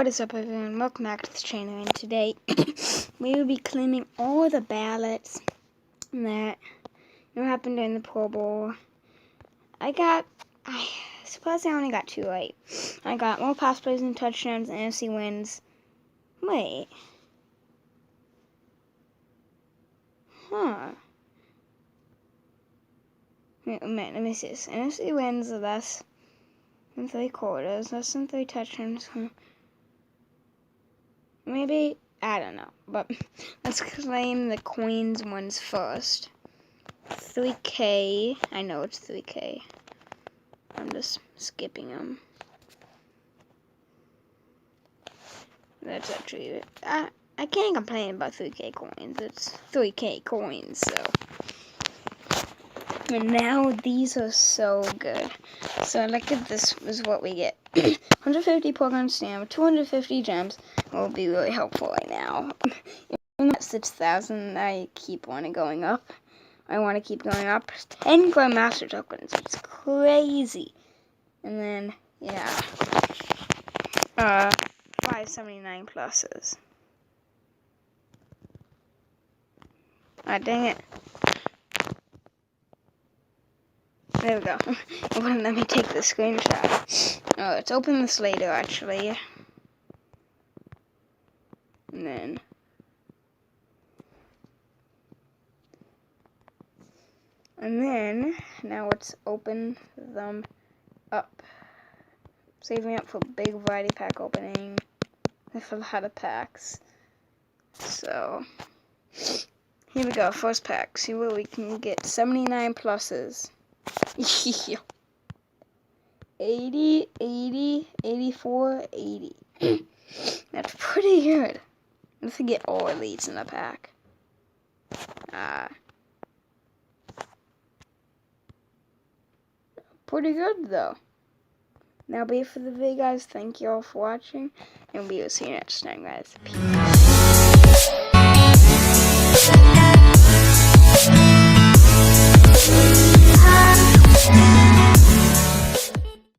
What is up, everyone? Welcome back to the channel, and today we will be claiming all the ballots that happened during the Pro Bowl. I suppose I only got two right. I got more pass plays and touchdowns and NFC wins. Wait. Huh. Wait a minute, let me see this. NFC wins less than 3/4, less than 3 touchdowns. Maybe, I don't know, but let's claim the coins ones first. 3K, I know it's 3K. I'm just skipping them. That's actually it. I can't complain about 3K coins. It's 3K coins, so. And now these are so good. So look at this is what we get. 150 program stamp, 250 gems will be really helpful right now. Even at 6,000, I keep wanting going up. I want to keep going up. 10 Grandmaster tokens. It's crazy. And then, yeah. 579 pluses. Ah, dang it. There we go. It wouldn't let me take the screenshot. Oh, let's open this later, actually. And then, now let's open them up. Saving up for big variety pack opening. With a lot of packs. So, here we go, first pack. See what we can get. 79 pluses. 80, 80, 84, 80. That's pretty good. Let's get all elites in the pack. Pretty good though. That'll be it for the video, guys. Thank you all for watching, and we will see you next time, guys. Peace.